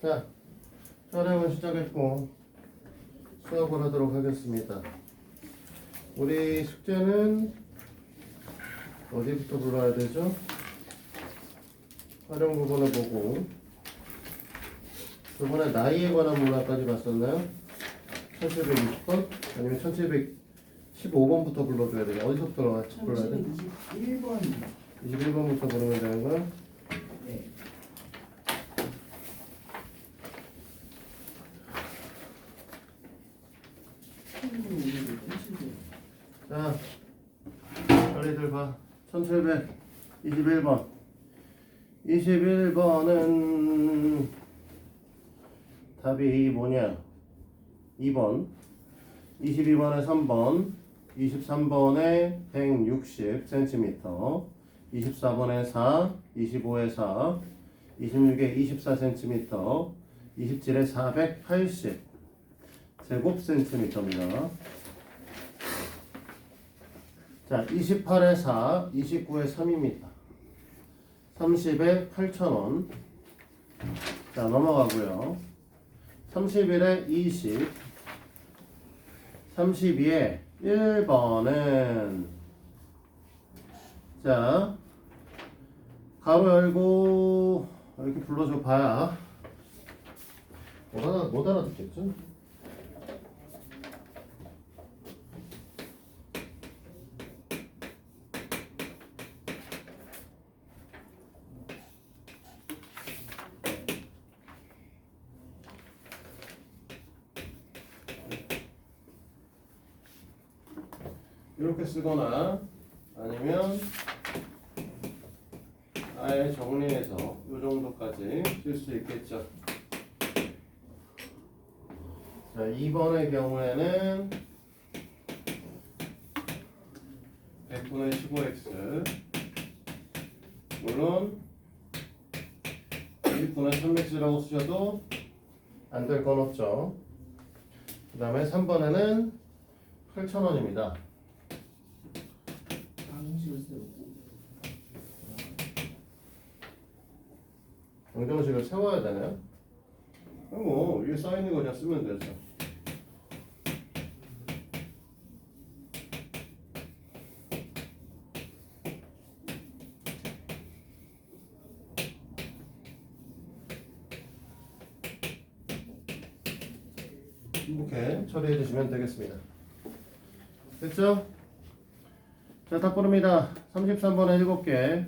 자, 촬영은 시작했고 수업을 하도록 하겠습니다. 우리 숙제는 어디부터 불러야 되죠? 활용 부분을 보고 저번에 나이에 관한 문항까지 봤었나요? 1720번? 아니면 1715번부터 불러줘야 돼요. 어디서부터 불러야 돼? 21번. 21번부터 부르면 되는 거야? 네. 자, 빨리들 봐. 1721번. 21번은 답이 뭐냐? 2번. 22번에 3번. 23번에 160cm. 24번에 4. 25에 4. 26에 24cm. 27에 480 제곱센티미터입니다. 자, 28에 4, 29에 3입니다. 30에 8,000원. 자, 넘어가고요. 31에 20. 32에 1번은 자, 가로 열고 이렇게 불러줘 봐야 못 알아듣겠죠? 이렇게 쓰거나 아니면 아예 정리해서 이 정도까지 쓸 수 있겠죠. 자, 2번의 경우에는 100분의 15x 물론 1분의 3x라고 쓰셔도 안 될 건 없죠. 그 다음에 3번에는 8,000원입니다. 방정식을 세워야 되나요? 뭐 위에 써있는 거 그냥 쓰면 되죠. 이렇게 처리해 주시면 되겠습니다. 됐죠? 자, 답 부릅니다. 33번에 7개,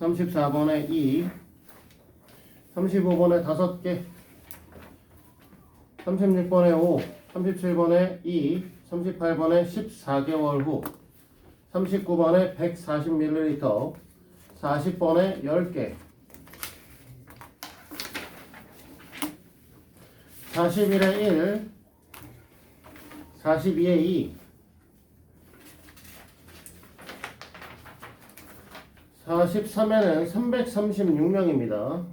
34번에 2, 35번에 5개, 36번에 5, 37번에 2, 38번에 14개월 후, 39번에 140ml, 40번에 10개, 41에 1, 42에 2, 43에는 336명입니다.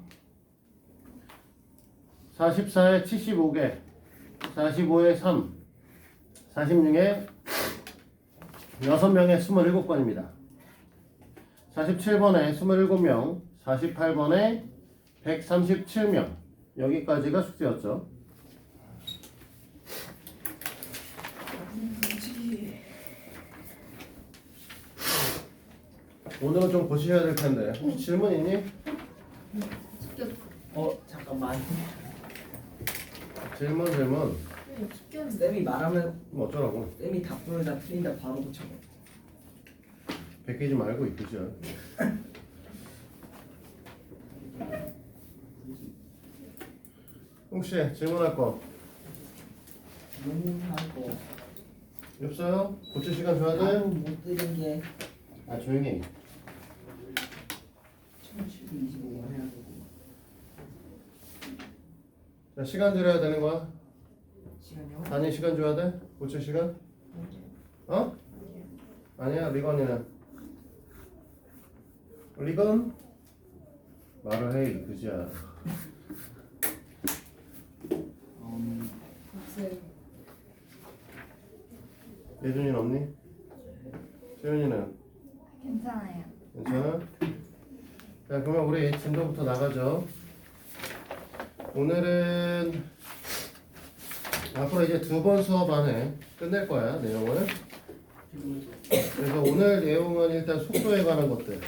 44에 75개, 45에 3, 46에 6명에 27번입니다. 47번에 27명, 48번에 137명. 여기까지가 숙제였죠. 오늘은 좀 보셔야 될 텐데. 혹시 질문 있니? 잠깐만. 질문. 쌤이 말하면 뭐 어쩌라고? 쌤이 답변을 다 틀린다 바로 고쳐. 베끼지 말고 있으죠. 혹시 질문할 거 논문하고 없어요? 고칠 시간 줘야 돼? 못 들은 게 아, 조용히. 1725원 해야 되고. 자, 시간 드려야 되는 거야? 시간요? 단위 시간 줘야 돼? 고칠 시간? 어? 아니야, 리건이는. 리건? 말을 해, 그지야. 예준이는 없니? 세윤이는? 괜찮아요. 괜찮아? 자, 그러면 우리 진도부터 나가죠. 오늘은 앞으로 이제 2번 수업 안에 끝낼 거야, 내용을. 그래서 오늘 내용은 일단 속도에 관한 것들을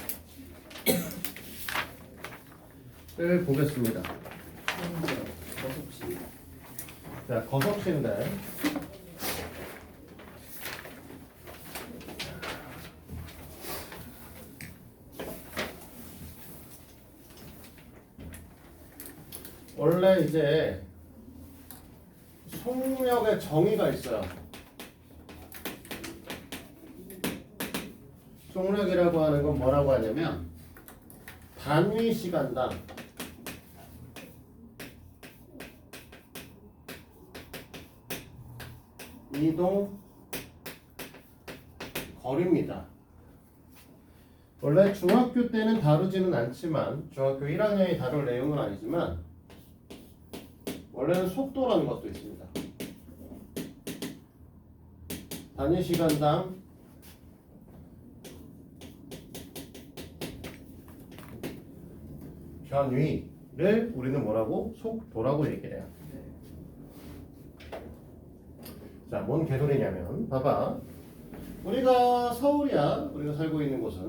보겠습니다. 거속시. 자, 거속시인데 원래 이제 속력의 정의가 있어요. 속력이라고 하는 건 뭐라고 하냐면 단위 시간당 이동 거리입니다. 원래 중학교 때는 다루지는 않지만 중학교 1학년이 다룰 내용은 아니지만 원래는 속도라는 것도 있습니다. 단위 시간당 변위를 우리는 뭐라고? 속도라고 얘기를 해요. 자, 뭔 개소리냐면 봐봐. 우리가 서울이야. 우리가 살고 있는 곳은.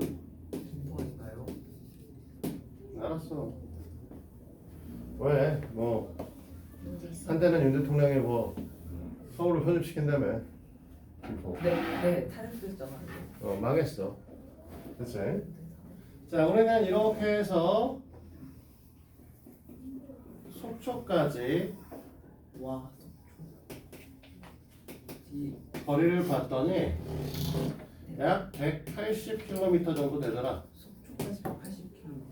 중부 아닌가요? 알았어. 왜? 뭐 문제 있어. 한때는 윤 대통령이 뭐 서울로 편입시킨다며. 네, 탈핵됐잖아요. 망했어. 그치? 자, 우리는 이렇게 해서 속초까지 와, 속초. 거리를 봤더니 약 180km 정도 되더라. 속초까지 180km.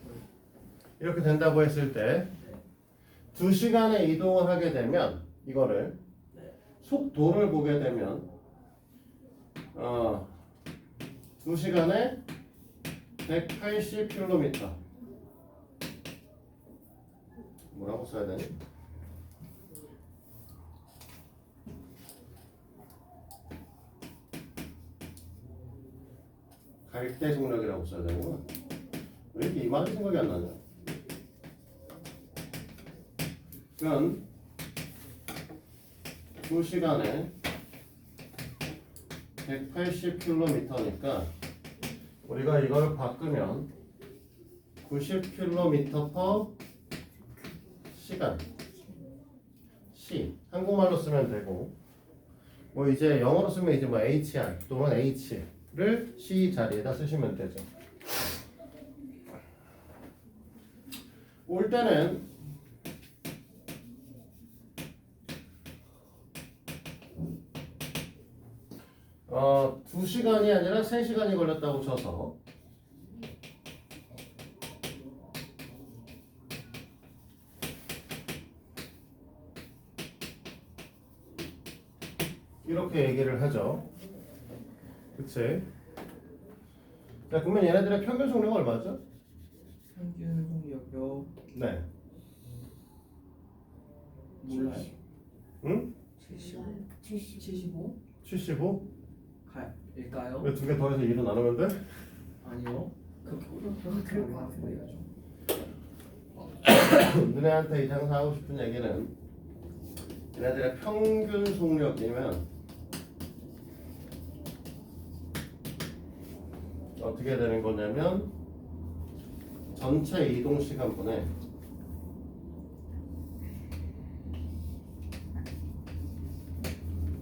이렇게 된다고 했을 때 2시간의 이동을 하게 되면 이거를 속도를 보게 되면 2시간에 180km 뭐라고 써야 되니? 갈대 속력이라고 써야 되는구나. 왜 이렇게 이 말이 생각이 안 나냐? 그럼 2시간에 180km니까 우리가 이걸 바꾸면 90km/시간 시 한국말로 쓰면 되고 뭐 이제 영어로 쓰면 이제 뭐 HR 또는 H를 C 자리에다 쓰시면 되죠. 올 때는 어, 2시간이 아니라 3시간이 걸렸다고 쳐서 이렇게 얘기를 하죠. 그치? 자, 그러면 얘네들의 평균 속력은 얼마죠? 평균 속력요. 네. 몰라요. 응? 75? 75? 일까요? 왜 두 개 더해서 2로 나누면 돼? 아니요. 그렇게 어렵지 그럴 것 같은데요. 너네한테 이제 항상 하고 싶은 얘기는 얘네들의 평균 속력이면 어떻게 되는 거냐면 전체 이동 시간분에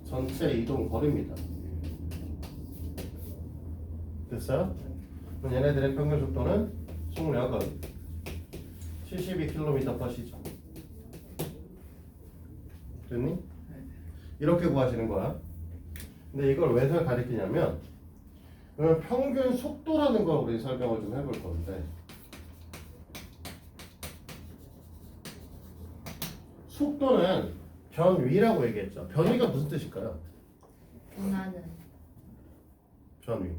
전체 이동 거리입니다. 됐어요? 그럼 얘네들의 평균 속도는 속력은 72km/시죠. 됐니? 이렇게 구하시는 거야. 근데 이걸 왜 가리키냐면 그러면 평균 속도라는 걸 우리 설명을 좀 해볼 건데 속도는 변위라고 얘기했죠. 변위가 무슨 뜻일까요? 변화는 변위.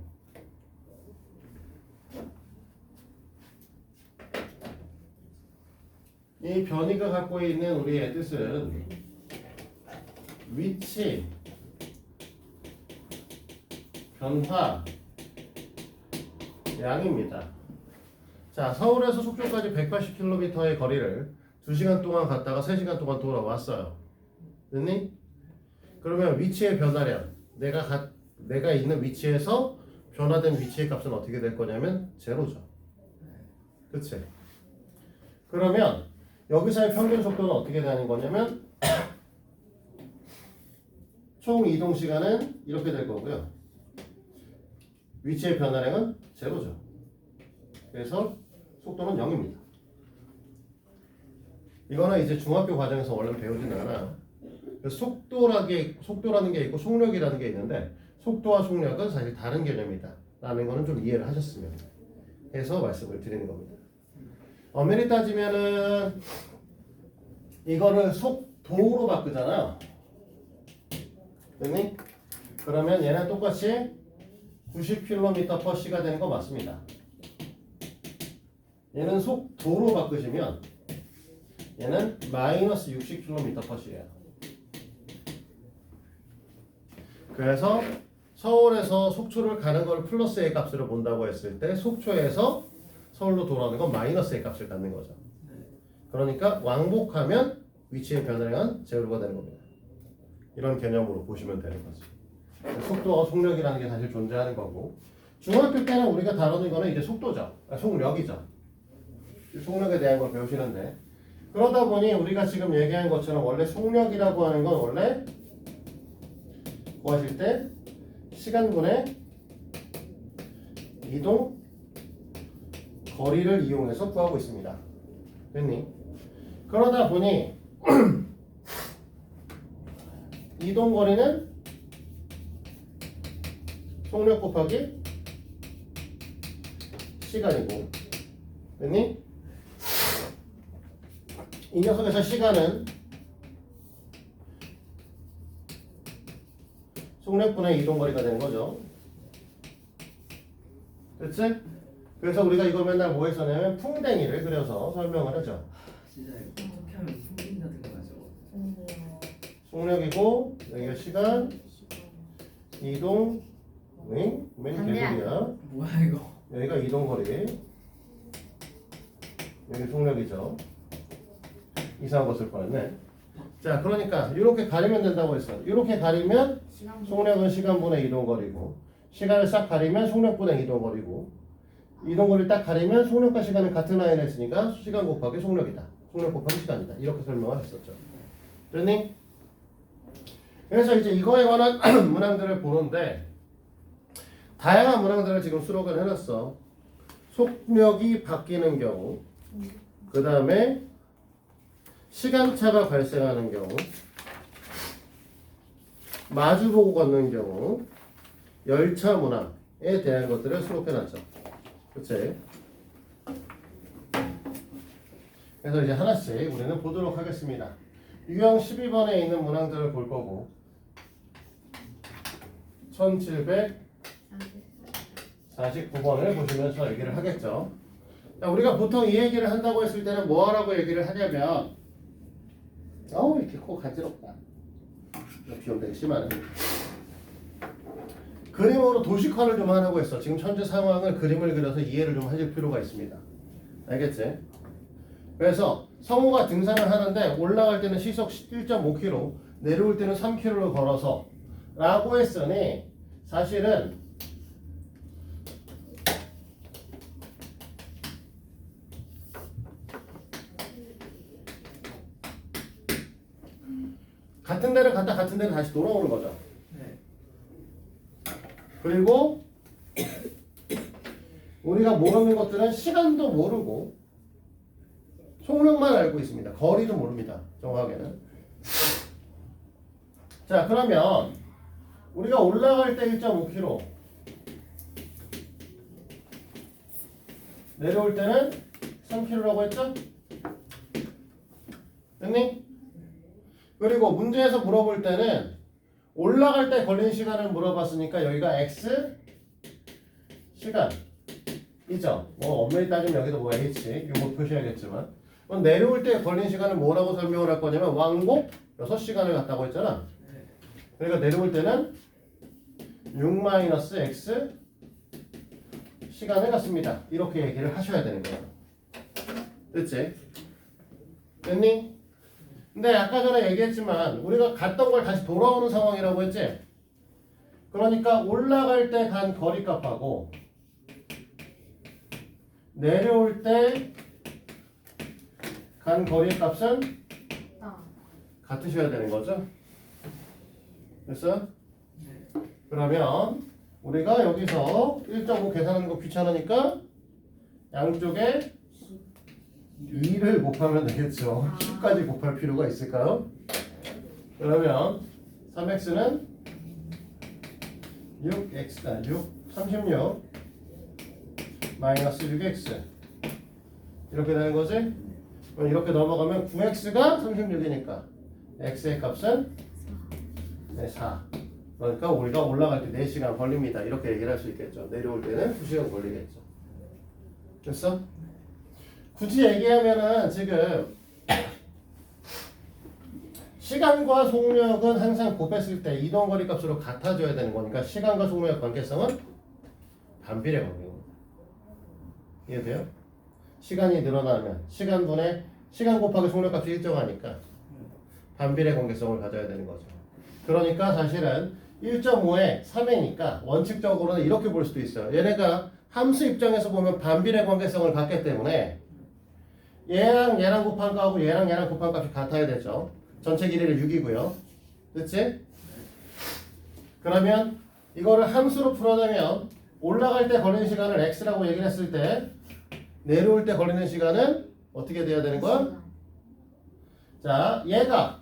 이 변위가 갖고 있는 우리의 뜻은 위치, 변화, 양입니다. 자, 서울에서 속초까지 180km의 거리를 2시간 동안 갔다가 3시간 동안 돌아왔어요. 됐니? 그러면 위치의 변화량 내가 있는 위치에서 변화된 위치의 값은 어떻게 될 거냐면 제로죠. 그치? 그러면 여기서의 평균 속도는 어떻게 되는 거냐면 총 이동 시간은 이렇게 될 거고요. 위치의 변화량은 제로죠. 그래서 속도는 0입니다. 이거는 이제 중학교 과정에서 원래 배우진 않아요. 속도라는 게 있고 속력이라는 게 있는데 속도와 속력은 사실 다른 개념이다 라는 거는 좀 이해를 하셨으면 해서 말씀을 드리는 겁니다. 엄밀히 따지면은 이거를 속도로 바꾸잖아요. 됐니? 그러면 얘는 똑같이 90km/h가 되는 거 맞습니다. 얘는 속도로 바꾸시면 얘는 마이너스 60km/h예요. 그래서 서울에서 속초를 가는 걸 플러스의 값으로 본다고 했을 때 속초에서 서울로 돌아오는 건 마이너스의 값을 갖는 거죠. 그러니까 왕복하면 위치의 변화량은 제로가 되는 겁니다. 이런 개념으로 보시면 되는 거죠. 속도와 속력이라는 게 사실 존재하는 거고 중학교 때는 우리가 다루는 거는 이제 속도죠. 속력이죠. 속력에 대한 걸 배우시는데 그러다 보니 우리가 지금 얘기한 것처럼 원래 속력이라고 하는 건 원래 구하실 때 시간분의 이동 거리를 이용해서 구하고 있습니다. 됐니? 그러다 보니 이동 거리는 속력 곱하기 시간이고 됐니? 이 녀석에서 시간은 속력분의 이동거리가 되는 거죠. 됐지? 그래서 우리가 이걸 맨날 뭐 했었냐면 풍뎅이를 그려서 설명을 하죠. 진짜 이거 어떻게 하면 숨긴다 생각하죠. 속력이고 여기가 시간, 이동, 맨 개소리야. 뭐야 이거? 여기가 이동거리, 여기 속력이죠. 이상한 거 쓸 뻔했네. 자, 그러니까 이렇게 가리면 된다고 했어. 이렇게 가리면 속력은 시간분의 이동거리고 시간을 싹 가리면 속력분의 이동거리고 이동거리를 딱 가리면 속력과 시간은 같은 라인에 있으니까 시간 곱하기 속력이다. 속력 곱하기 시간이다. 이렇게 설명을 했었죠. 됐니? 그래서 이제 이거에 관한 문항들을 보는데 다양한 문항들을 지금 수록을 해놨어. 속력이 바뀌는 경우 그 다음에 시간차가 발생하는 경우 마주보고 걷는 경우 열차 문항에 대한 것들을 수록해놨죠. 그치? 그래서 이제 하나씩 우리는 보도록 하겠습니다. 유형 12번에 있는 문항들을 볼 거고 1749번을 보시면서 얘기를 하겠죠. 자, 우리가 보통 이 얘기를 한다고 했을 때는 뭐 하라고 얘기를 하냐면 이렇게 코 간지럽다. 비염 되게 심하네. 그림으로 도식화를 좀 하라고 했어. 지금 현재 상황을 그림을 그려서 이해를 좀 하실 필요가 있습니다. 알겠지? 그래서 성우가 등산을 하는데 올라갈 때는 시속 1.5km, 내려올 때는 3km를 걸어서 라고 했으니 사실은 같은 데를 갔다 같은 데를 다시 돌아오는 거죠. 네. 그리고 우리가 모르는 것들은 시간도 모르고 속력만 알고 있습니다. 거리도 모릅니다. 정확하게는. 자, 그러면 우리가 올라갈 때 1.5km, 내려올 때는 3km라고 했죠? 됐니? 그리고 문제에서 물어볼 때는 올라갈 때 걸린 시간을 물어봤으니까 여기가 x 시간이죠. 뭐 엄밀히 따지면 여기도 뭐 h 이거 표시해야겠지만 그럼 내려올 때 걸린 시간을 뭐라고 설명을 할 거냐면 왕복 6시간을 갔다고 했잖아. 그러니까 내려올 때는 6-x 시간을 갔습니다. 이렇게 얘기를 하셔야 되는 거예요. 됐지? 됐니? 근데 아까 전에 얘기했지만 우리가 갔던 걸 다시 돌아오는 상황이라고 했지? 그러니까 올라갈 때 간 거리 값하고 내려올 때 간 거리 값은 나. 같으셔야 되는 거죠? 됐어? 그러면 우리가 여기서 1.5 계산하는 거 귀찮으니까 양쪽에 2를 곱하면 되겠죠. 10까지 곱할 필요가 있을까요? 그러면 3x는 36 마이너스 6x 이렇게 되는 거지? 그럼 이렇게 넘어가면 9x가 36이니까 x의 값은 4. 그러니까 우리가 올라갈 때 4시간 걸립니다. 이렇게 얘기를 할 수 있겠죠. 내려올 때는 2시간 걸리겠죠. 됐어? 굳이 얘기하면은 지금 시간과 속력은 항상 곱했을 때 이동거리 값으로 같아져야 되는 거니까 시간과 속력의 관계성은 반비례 관계입니다. 이해돼요? 시간이 늘어나면 시간 곱하기 속력 값이 일정하니까 반비례 관계성을 가져야 되는 거죠. 그러니까 사실은 1.5에 3이니까 원칙적으로는 이렇게 볼 수도 있어요. 얘네가 함수 입장에서 보면 반비례 관계성을 갖기 때문에 얘랑 곱한 거하고 얘랑 곱한 값이 같아야 되죠. 전체 길이를 6이고요. 그치? 그러면 이거를 함수로 풀어내면 올라갈 때 걸리는 시간을 x라고 얘기를 했을 때 내려올 때 걸리는 시간은 어떻게 돼야 되는 거야? 자, 얘가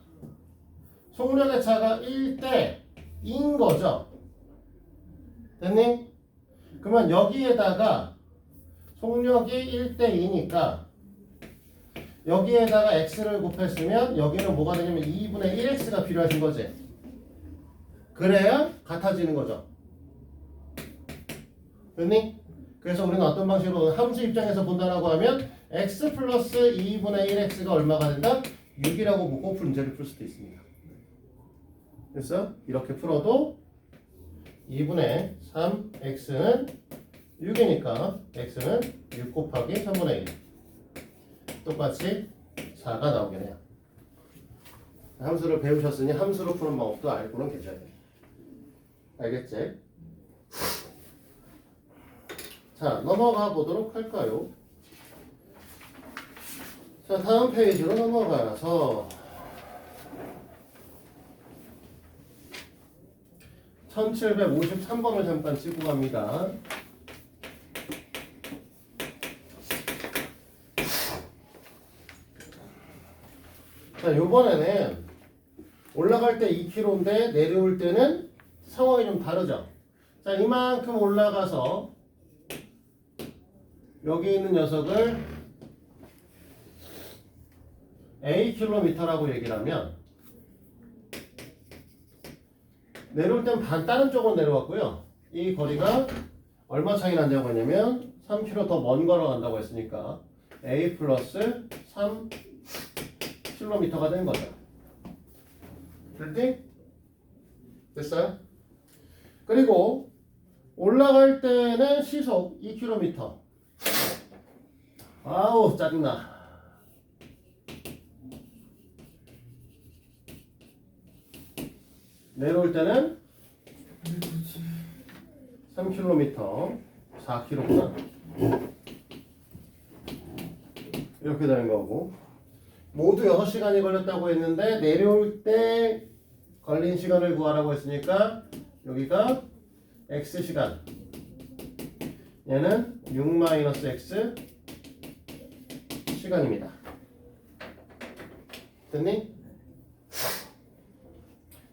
속력의 차가 1대인 거죠. 됐니? 그러면 여기에다가 속력이 1대2니까 여기에다가 x를 곱했으면 여기는 뭐가 되냐면 2분의 1x가 필요하신 거지. 그래야 같아지는 거죠. 됐니? 그래서 우리는 어떤 방식으로 함수 입장에서 본다라고 하면 x 플러스 2분의 1x가 얼마가 된다? 6이라고 묶고 문제를 풀 수도 있습니다. 그래서 이렇게 풀어도 2분의 3x는 6이니까 x는 6 곱하기 3분의 1 똑같이 4가 나오겠네요. 함수를 배우셨으니 함수로 푸는 방법도 알고는 계셔야 돼요. 알겠지? 자, 넘어가 보도록 할까요? 자, 다음 페이지로 넘어가서 1753번을 잠깐 찍고 갑니다. 자, 요번에는 올라갈 때 2km인데 내려올 때는 상황이 좀 다르죠. 자, 이만큼 올라가서 여기 있는 녀석을 A킬로미터라고 얘기를 하면 내려올 때는 다른 쪽으로 내려왔고요. 이 거리가 얼마 차이 난다고 했냐면 3km 더 먼 걸어간다고 했으니까 A 플러스 3km가 된 거죠. 됐지? 됐어요? 그리고 올라갈 때는 시속 2km. 아우 짜증나. 내려올 때는 3km, 4km구나. 이렇게 되는 거고. 모두 6시간이 걸렸다고 했는데 내려올 때 걸린 시간을 구하라고 했으니까 여기가 x시간. 얘는 6-x 시간입니다. 됐니?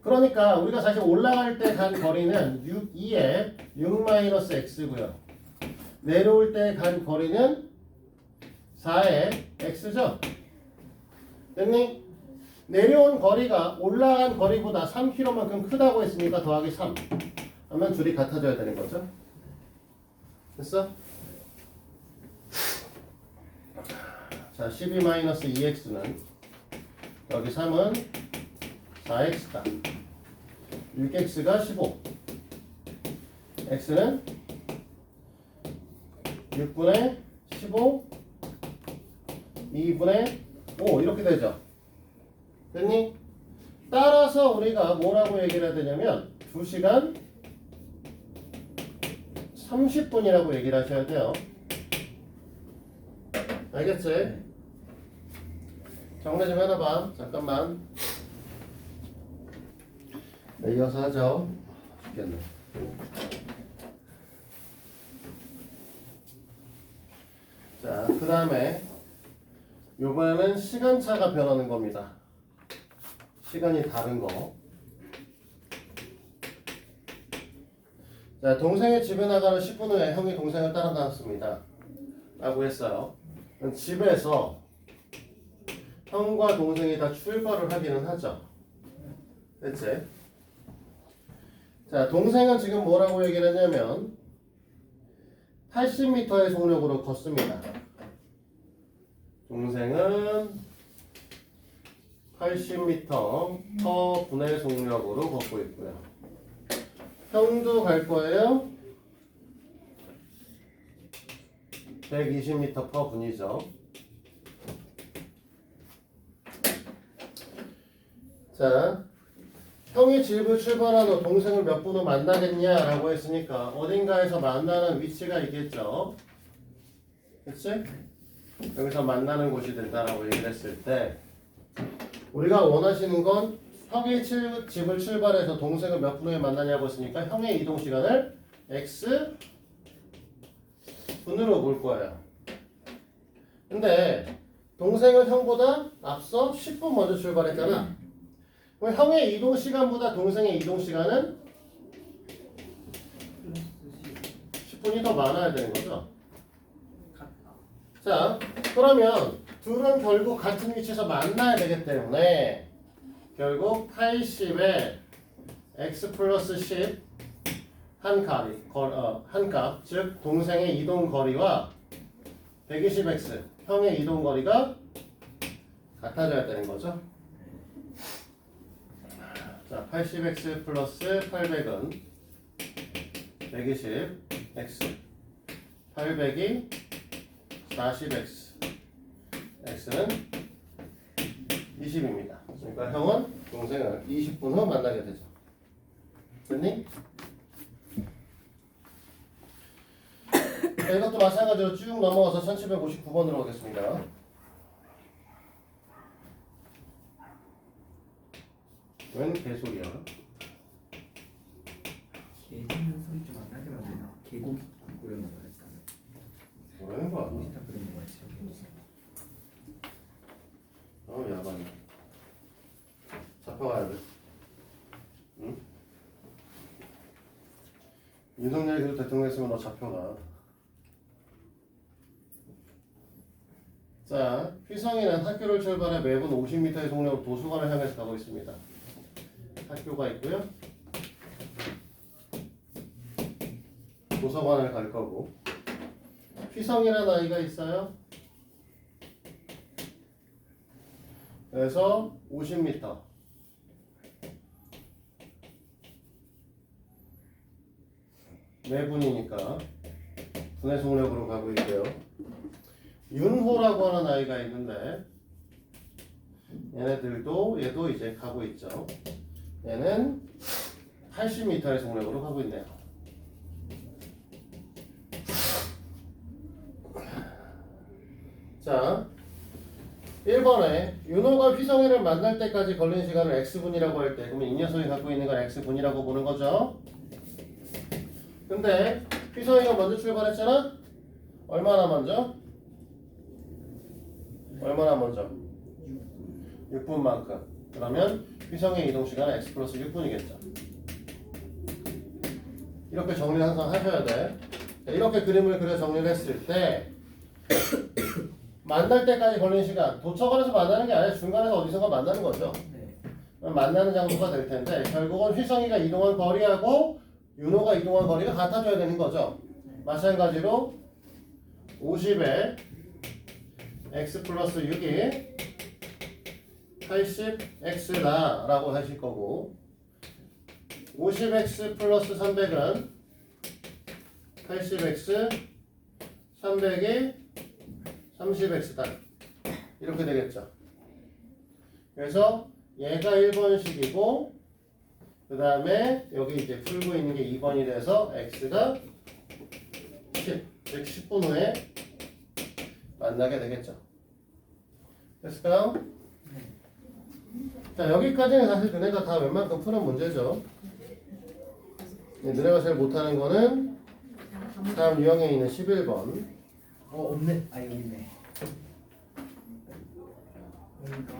그러니까 우리가 사실 올라갈 때 간 거리는 2에 6-x고요. 내려올 때 간 거리는 4의 x죠. 됐니? 내려온 거리가 올라간 거리보다 3km만큼 크다고 했으니까 더하기 3 하면 둘이 같아져야 되는 거죠. 됐어? 자, 12-2x는 여기 3은 4x다. 6x가 15. x는 6분의 15 2분의 5 이렇게 되죠. 됐니? 따라서 우리가 뭐라고 얘기를 해야 되냐면 2시간 30분이라고 얘기를 하셔야 돼요. 알겠지? 정리 좀 해놔봐. 잠깐만. 네, 이어서 하죠. 죽겠네. 자, 그 다음에 요번에는 시간차가 변하는 겁니다. 시간이 다른 거. 자, 동생이 집에 나가는 10분 후에 형이 동생을 따라 나왔습니다. 라고 했어요. 집에서 형과 동생이 다 출발을 하기는 하죠. 됐지? 자, 동생은 지금 뭐라고 얘기를 했냐면 80m의 속력으로 걷습니다. 동생은 80m 분의 속력으로 걷고 있고요. 형도 갈 거예요. 120m 분이죠. 자, 형이 집을 출발한 후 동생을 몇 분 후 만나겠냐라고 했으니까 어딘가에서 만나는 위치가 있겠죠. 그치? 여기서 만나는 곳이 된다라고 얘기를 했을 때 우리가 원하시는 건 형이 집을 출발해서 동생을 몇 분 후에 만나냐고 했으니까 형의 이동 시간을 x 분으로 볼 거예요. 근데 동생은 형보다 앞서 10분 먼저 출발했잖아. 그럼 형의 이동 시간보다 동생의 이동 시간은 10분이 더 많아야 되는 거죠. 자, 그러면 둘은 결국 같은 위치에서 만나야 되기 때문에 결국 80에 x 플러스 10 한 값, 즉 동생의 이동 거리와 120x 형의 이동 거리가 같아져야 되는 거죠. 자, 80x 플러스 800은 120x, 800이 40x, x는 20입니다. 그러니까 형은 동생을 20분 후 만나게 되죠. 됐니? 자, 이것도 마찬가지로 쭉 넘어가서 1759번으로 가겠습니다. 웬 개소리야? 개 짖는 소리 좀 안 나게 만드나? 개고기 끓여 먹어야 지 뭐라는 거야? 오리탕 끓여 먹어야지. 야반이. 잡혀가야 돼. 응? 윤석열이 그래도 대통령 했으면 너 잡혀가. 자, 휘성이는 학교를 출발해 매분 50m의 속력으로 도서관을 향해서 가고 있습니다. 학교가 있고요. 도서관을 갈 거고. 휘성이라는 아이가 있어요. 그래서 50m. 매분이니까 분해 속력으로 가고 있고요. 윤호라고 하는 아이가 있는데 얘도 이제 가고 있죠. 얘는 80m의 속력으로 가고 있네요. 자, 1번에 윤호가 휘성이를 만날 때까지 걸린 시간을 x분이라고 할 때 그러면 이 녀석이 갖고 있는 건 x분이라고 보는 거죠. 근데 휘성이가 먼저 출발했잖아? 얼마나 먼저? 6분만큼. 그러면 휘성의 이동 시간은 x 플러스 6분이겠죠. 이렇게 정리를 항상 하셔야 돼. 이렇게 그림을 그려 정리를 했을 때 만날 때까지 걸린 시간, 도처관에서 만나는 게 아니라 중간에서 어디선가 만나는 거죠. 만나는 장소가 될 텐데 결국은 휘성이가 이동한 거리하고 윤호가 이동한 거리가 같아져야 되는 거죠. 마찬가지로 50에 x 플러스 6이 80x다 라고 하실 거고 50x 플러스 300은 80x 300이 30x다 이렇게 되겠죠. 그래서 얘가 1번식이고 그 다음에 여기 이제 풀고 있는 게 2번이 돼서 x가 10, 즉 10분 후에 만나게 되겠죠. 됐을까요? 자, 여기까지는 사실 너네가 다 웬만큼 푸는 문제죠. 너네가 제일 못하는 거는 다음 유형에 있는 11번. 없네. 아 여기 있네. 여기가.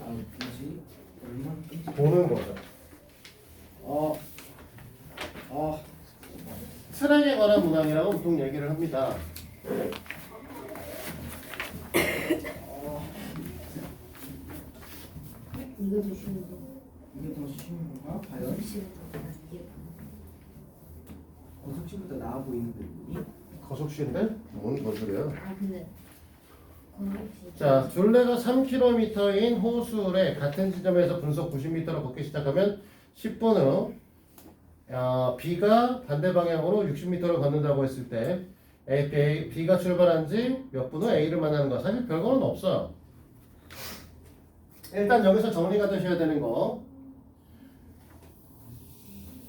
아 뭐지? 얼마나 끔찍. 보는 거죠. 아 트랙에 관한 문항이라고 보통 얘기를 합니다. 이것도 쉬운 거. 이게 더 쉬운 건가? 과연? 시부터 이게 고속지보다 나아 보이는데 눈이? 거속시인데? 뭔 거소리야? 아 근데 자, 둘레가 3km인 호수를 같은 지점에서 분속 90m로 걷기 시작하면 10분 후 B가 반대 방향으로 60m를 걷는다고 했을 때 B가 출발한 지 몇 분 후 A를 만나는 거. 사실 별거는 없어요. 일단 여기서 정리가 되셔야 되는 거,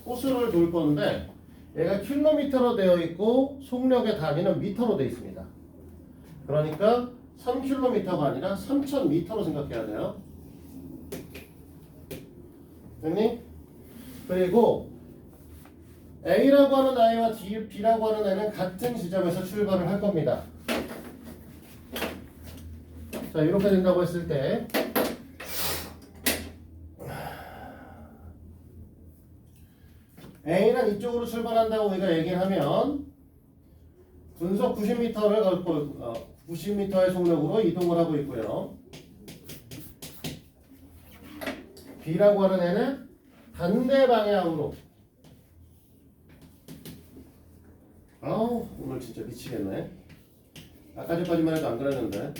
호수를 돌 건데 얘가 킬로미터로 되어 있고 속력의 단위는 미터로 되어 있습니다. 그러니까 3km가 아니라 3000m로 생각해야 돼요. 됐니? 그리고 A라고 하는 아이와 B라고 하는 애는 같은 지점에서 출발을 할 겁니다. 자, 이렇게 된다고 했을 때 A는 이쪽으로 출발한다고 우리가 얘기를 하면 분속 90m를 걷고 90m의 속력으로 이동을 하고 있고요. B라고 하는 애는 반대 방향으로. 아우, 오늘 진짜 미치겠네. 아까 전까지만 해도 안 그랬는데.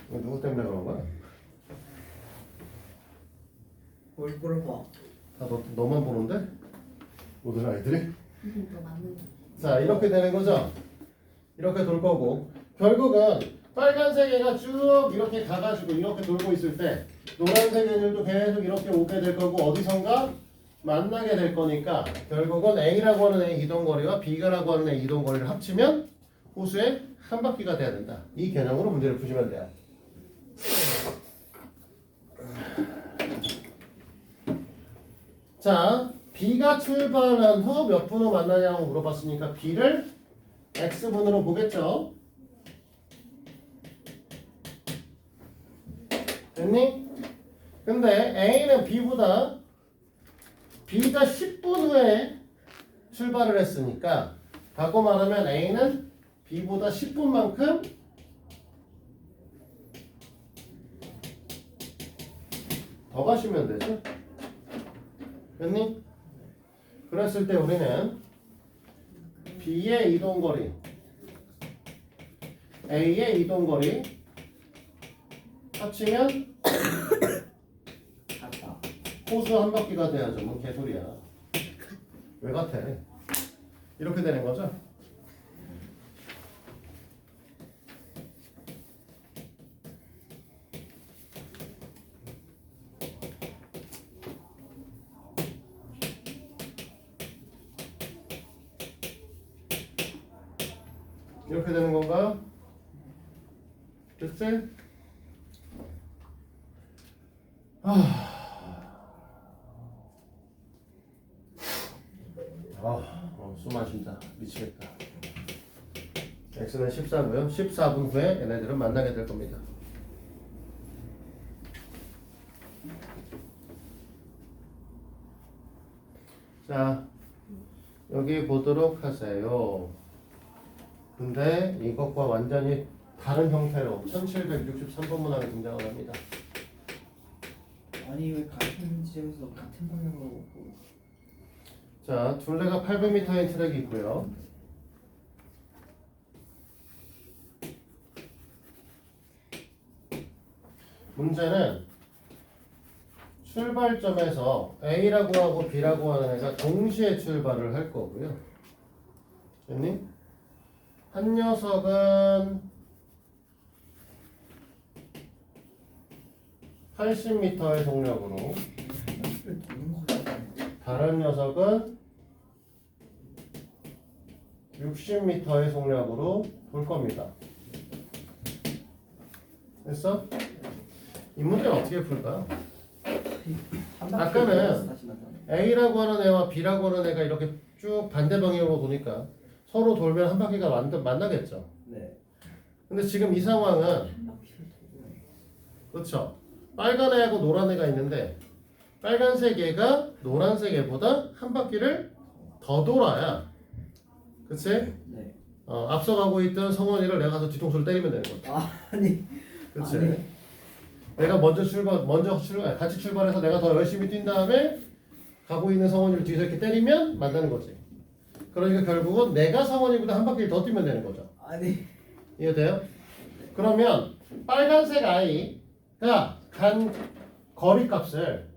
이거 누구 때문에 그런 거야? 얼굴을 봐. 다 너만 보는데? 모든 아이들이? 더 맞는. 자, 이렇게 되는 거죠. 이렇게 돌 거고, 결국은 빨간색 애가 쭉 이렇게 가가지고 이렇게 돌고 있을 때 노란색 애들도 계속 이렇게 오게 될 거고 어디선가 만나게 될 거니까 결국은 A라고 하는 애 이동거리와 B라고 하는 애 이동거리를 합치면 호수의 한 바퀴가 돼야 된다. 이 개념으로 문제를 푸시면 돼요. 자, B가 출발한 후 몇 분 후 만나냐고 물어봤으니까 B를 X분으로 보겠죠. 됐니? 근데 A는 B가 10분 후에 출발을 했으니까 바꿔 말하면 A는 B보다 10분만큼 더 가시면 되죠. 됐니? 그랬을 때 우리는 B의 이동거리, A의 이동거리 합치면 같다. 호수 한 바퀴가 돼야죠. 뭐 개소리야. 왜 같아? 이렇게 되는 거죠. 이렇게 되는 건가? 됐지? 숨만 쉰다. 미치겠다. X는 14고요. 14분 후에 얘네들은 만나게 될 겁니다. 자, 여기 보도록 하세요. 근데 이것과 완전히 다른 형태로 1763번 문항에 등장을 합니다. 아니 왜 같은 지점에서 같은 방향으로 오고? 자, 둘레가 800m인 트랙이 있고요. 문제는 출발점에서 A라고 하고 B라고 하는 애가 동시에 출발을 할 거고요. 됐니? 한 녀석은 80m의 속력으로 도는 거죠. 다른 녀석은 60m의 속력으로 돌 겁니다. 됐어? 이 문제는 어떻게 풀까? 아까는 A라고 하는 애와 B라고 하는 애가 이렇게 쭉 반대 방향으로 도니까 서로 돌면 한 바퀴가 만나겠죠. 네. 근데 지금 이 상황은 한 바퀴를 돌면 그렇죠. 빨간 애하고 노란 애가 있는데 빨간색 애가 노란색 애보다 한 바퀴를 더 돌아야, 그치? 네. 앞서가고 있던 성원이를 내가 가서 뒤통수를 때리면 되는 거죠. 아니. 그치? 아니. 내가 같이 출발해서 내가 더 열심히 뛴 다음에 가고 있는 성원이를 뒤에서 이렇게 때리면 만나는 거지. 그러니까 결국은 내가 성원이보다 한 바퀴를 더 뛰면 되는 거죠. 아니. 이해돼요? 그러면 빨간색 아이가 간 거리 값을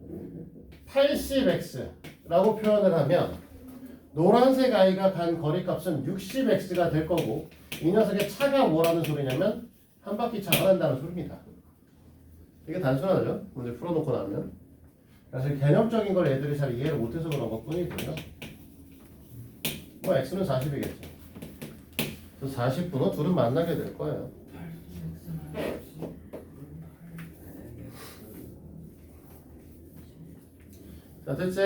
80x라고 표현을 하면 노란색 아이가 간 거리 값은 60x가 될 거고, 이 녀석의 차가 뭐라는 소리냐면 한 바퀴 차가 난다는 소리입니다. 이게 단순하죠? 문제 풀어놓고 나면. 사실 개념적인 걸 애들이 잘 이해를 못해서 그런 것 뿐이고요. 뭐 x는 40이겠죠. 그래서 40분은 둘은 만나게 될 거예요. 자, 됐지?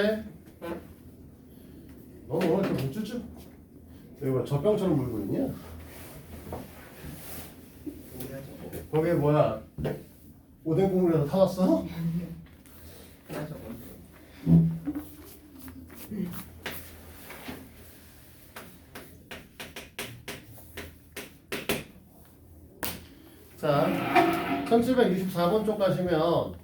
너 오늘 이렇게 물쭈쭈? 여기 뭐 젖병처럼 물고 있냐? 거기 뭐야? 오뎅 국물에서 타왔어? 자, 1764번 쪽 가시면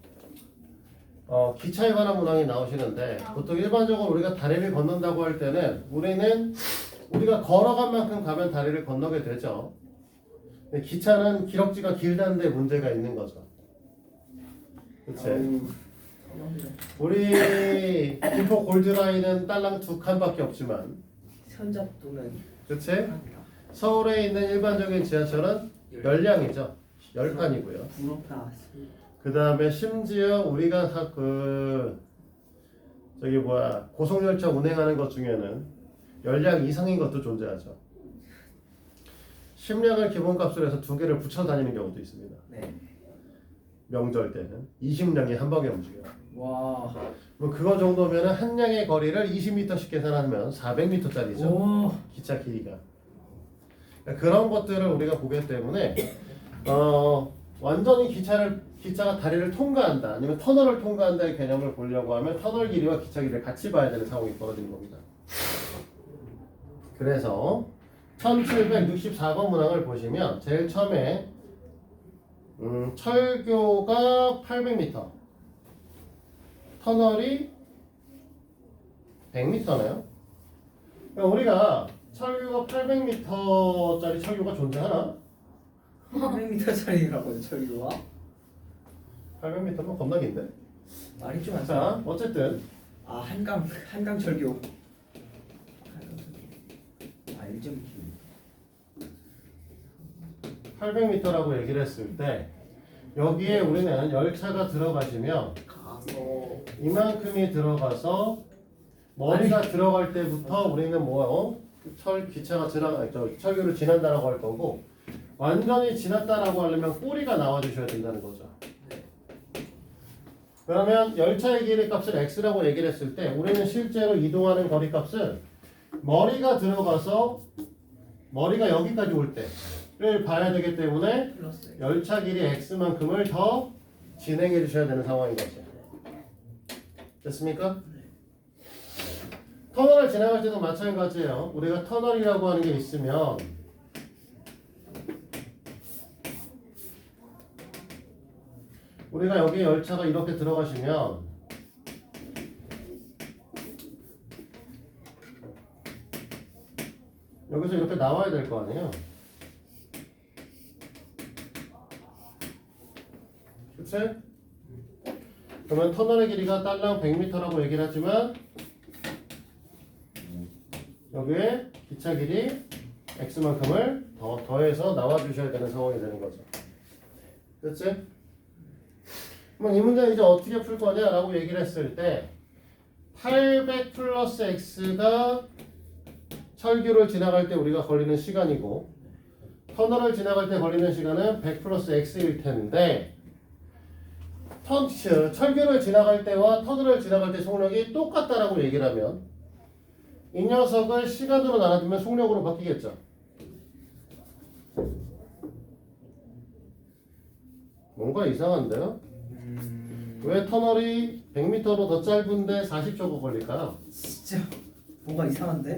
기차에 관한 문항이 나오시는데, 보통 일반적으로 우리가 다리를 건넌다고 할 때는 우리가 걸어간 만큼 가면 다리를 건너게 되죠. 근데 기차는 기럭지가 길다는 데 문제가 있는 거죠. 그치? 우리 김포 골드라인은 딸랑 2칸밖에 없지만, 현잡도는 그치? 서울에 있는 일반적인 지하철은 열량이죠. 10칸이고요. 부럽다. 그 다음에 심지어 우리가 고속열차 운행하는 것 중에는 열량 이상인 것도 존재하죠. 10량을 기본값으로 해서 2개를 붙여 다니는 경우도 있습니다. 네. 명절 때는 20량이 한 방에 움직여요. 와. 뭐 그거 정도면 한 량의 거리를 20m씩 계산하면 400m짜리죠. 오. 기차 길이가. 그러니까 그런 것들을 우리가 보기 때문에 완전히 기차가 다리를 통과한다, 아니면 터널을 통과한다의 개념을 보려고 하면 터널 길이와 기차 길이를 같이 봐야 되는 상황이 벌어지는 겁니다. 그래서 1764번 문항을 보시면 제일 처음에 철교가 800m, 터널이 100m네요. 우리가 철교가 800m짜리 철교가 존재하나? 300m짜리라고요, 철교가? 800m면 겁나 긴데? 말이 좀 안 돼. 자, 어쨌든 아, 한강 철교. 1.9. 800m라고 얘기를 했을 때 여기에 우리는 열차가 들어가시면 가서 이만큼이 들어가서 머리가 들어갈 때부터 우리는 철교를 지난다라고 할 거고, 완전히 지났다라고 하려면 꼬리가 나와 주셔야 된다는 거죠. 그러면 열차의 길이 값을 x라고 얘기를 했을 때 우리는 실제로 이동하는 거리 값은 머리가 들어가서 머리가 여기까지 올 때를 봐야 되기 때문에 플러스. 열차 길이 x만큼을 더 진행해 주셔야 되는 상황인 거죠. 됐습니까? 터널을 지나갈 때도 마찬가지예요. 우리가 터널이라고 하는 게 있으면 우리가 여기 열차가 이렇게 들어가시면 여기서 이렇게 나와야 될 거 아니에요. 그치? 그러면 터널의 길이가 딸랑 100m라고 얘기를 하지만 여기에 기차 길이 x만큼을 더해서 나와 주셔야 되는 상황이 되는 거죠. 그치? 그럼 이 문제 이제 어떻게 풀 거냐라고 얘기를 했을 때 800 플러스 x가 철교를 지나갈 때 우리가 걸리는 시간이고 터널을 지나갈 때 걸리는 시간은 100 플러스 x일 텐데 철교를 지나갈 때와 터널을 지나갈 때 속력이 똑같다라고 얘기를 하면 이 녀석을 시간으로 나눠주면 속력으로 바뀌겠죠. 뭔가 이상한데요? 왜 터널이 100m로 더 짧은데 40초가 걸릴까요? 진짜 뭔가 이상한데?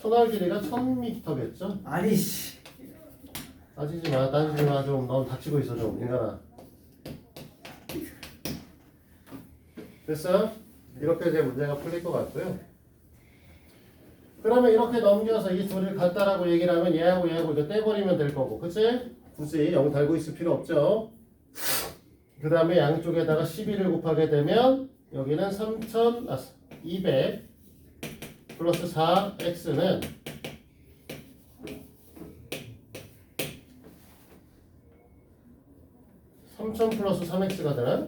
터널 길이가 1000m겠죠? 아니 씨. 따지지 마. 좀 너무 닥치고 있어 좀 인간아. 됐어? 이렇게 이제 문제가 풀릴 것 같고요. 그러면 이렇게 넘겨서 이 둘을 같다라고 얘기를 하면 얘하고 이거 떼버리면 될 거고, 그치? 굳이 0 달고 있을 필요 없죠. 그 다음에 양쪽에다가 12를 곱하게 되면 여기는 200 플러스 4x는 3000 플러스 3x가 되나?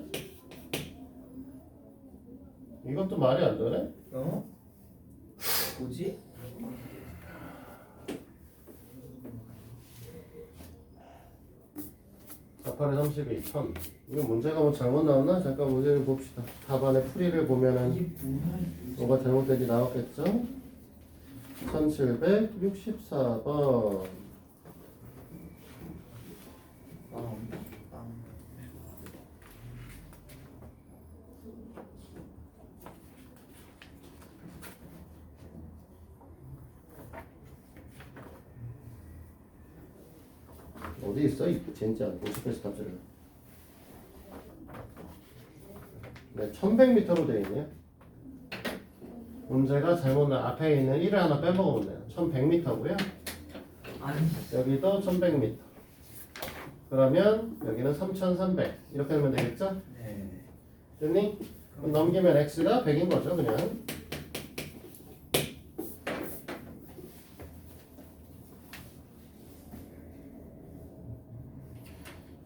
이것도 말이 안 되네? 어? 뭐지? 답판에 32, 1000. 이거 문제가 뭐 잘못 나왔나? 잠깐 문제를 봅시다. 답안의 풀이를 보면은 이게 뭐야? 뭐가 잘못된지 나왔겠죠? 1764번. 어디 있어? 이 진짜 모습에서 답지를. 네, 1100m로 되어 있네요. 문제가 잘못 나 앞에 있는 1을 하나 빼먹으면 돼요. 1100m고요. 아니 여기도 1100m. 그러면 여기는 3300. 이렇게 하면 되겠죠? 네. 됐니? 그럼 넘기면 x가 100인 거죠, 그냥.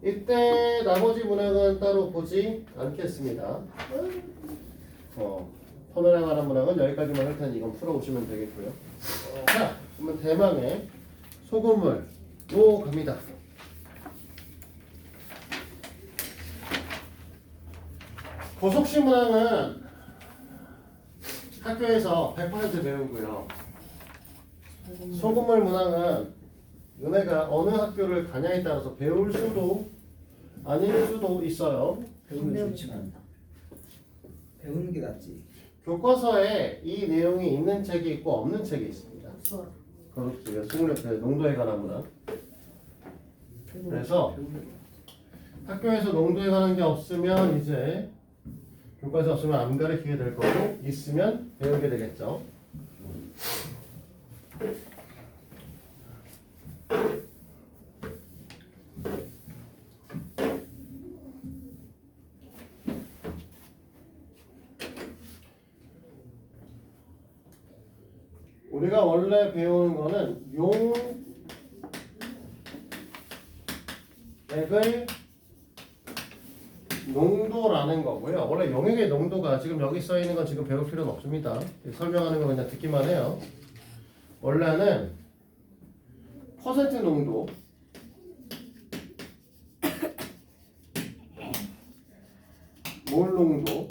이때 나머지 문항은 따로 보지 않겠습니다. 터널에 관한 문항은 여기까지만 할 테니 이건 풀어오시면 되겠고요. 자, 그러면 대망의 소금물로 갑니다. 고속시 문항은 학교에서 100% 배우고요. 소금물 문항은 너네가 어느 학교를 가냐에 따라서 배울 수도 아닐 수도 있어요. 배우면 좋지만 배우는 게 낫지. 교과서에 이 내용이 있는 책이 있고 없는 책이 있습니다. 없어. 그렇죠. 수능력 농도에 관한 문항. 그래서 학교에서 농도에 관한 게 없으면 이제 교과서 없으면 안 가르치게 될 거고 있으면 배우게 되겠죠. 우리가 원래 배우는 거는 용액의 농도라는 거고요. 원래 용액의 농도가 지금 여기 써 있는 건 지금 배울 필요는 없습니다. 설명하는 거 그냥 듣기만 해요. 원래는 퍼센트 농도, 몰 농도,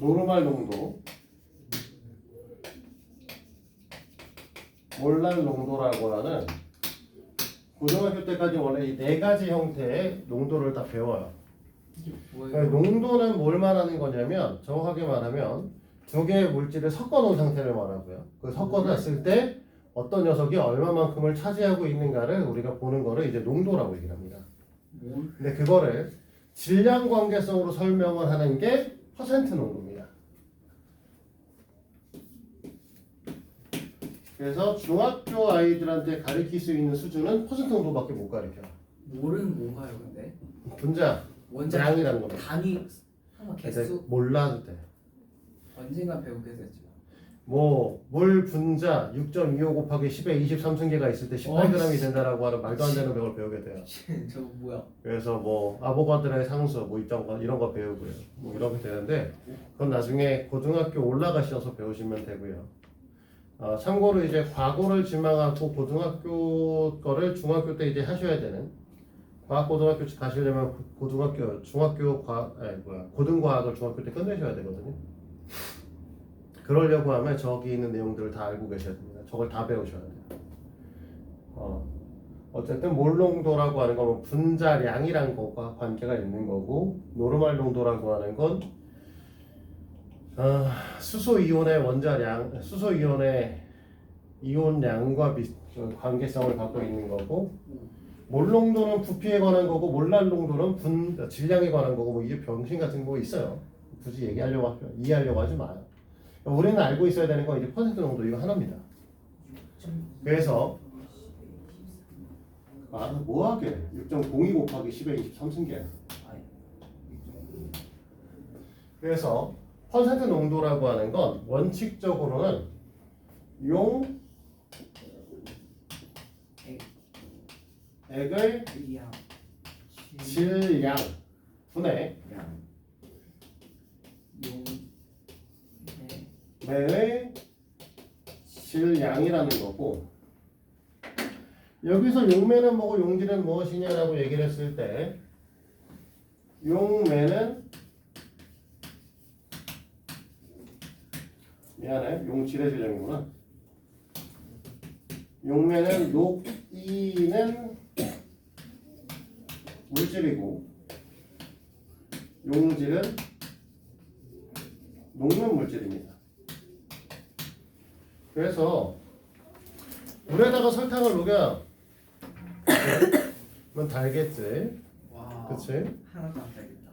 노르말 농도, 몰랄 농도라고 하는 고등학교 때까지 원래 이 네 가지 형태의 농도를 다 배워요. 그러니까 농도는 뭘 말하는 거냐면 정확하게 말하면 두 개의 물질을 섞어 놓은 상태를 말하고요. 그 섞어 놨을 때 어떤 녀석이 얼마만큼을 차지하고 있는가를 우리가 보는 거를 이제 농도라고 얘기를 합니다. 근데 그거를 질량 관계성으로 설명을 하는 게 퍼센트 농도입니다. 그래서 중학교 아이들한테 가르칠 수 있는 수준은 퍼센트 농도밖에 못 가르쳐. 몰은 뭔가요, 근데? 분자, 양이라는 겁니다. 단위 하나 이제 개수 몰라도 돼. 언젠가 배우게 되지만. 뭐 물 분자 6.25 곱하기 10의 23승계가 있을 때 18g이 된다라고 하는 말도 안 되는 걸 배우게 돼요. 저거 뭐야? 그래서 뭐 아보가드로의 상수 뭐 이런 거 배우고요. 뭐 이렇게 되는데 그건 나중에 고등학교 올라가셔서 배우시면 되고요. 참고로 이제 과거를 지망하고 고등학교 거를 중학교 때 이제 하셔야 되는 과학 고등학교 가시려면 고등학교 중학교 고등과학을 중학교 때 끝내셔야 되거든요. 그러려고 하면 저기 있는 내용들을 다 알고 계셔야 됩니다. 저걸 다 배우셔야 돼요. 어쨌든 몰농도라고 하는 건 분자량이란 것과 관계가 있는 거고 노르말 농도라고 하는 건 수소 이온의 원자량, 수소 이온의 이온량과 관계성을 갖고 있는 거고 몰농도는 부피에 관한 거고 몰랄 농도는 질량에 관한 거고 뭐 이게 병신 같은 거 있어요. 굳이 이해하려고 하지 마요. 우리는 알고 있어야 되는 건 이제 퍼센트 농도 이거 하나입니다. 그래서 뭐하게 6.02 곱하기 10의 23승계. 그래서 퍼센트 농도라고 하는 건 원칙적으로는 액의 질량 분의 매의 질량이라는 거고 여기서 용매는 뭐고 용질은 무엇이냐라고 얘기를 했을 때 용매는 미안해 용질의 질량이구나. 용매는 녹이는 물질이고 용질은 녹는 물질입니다. 그래서 물에다가 설탕을 녹여 그건 달겠지. 와. 그치? 하나도 안 되겠다.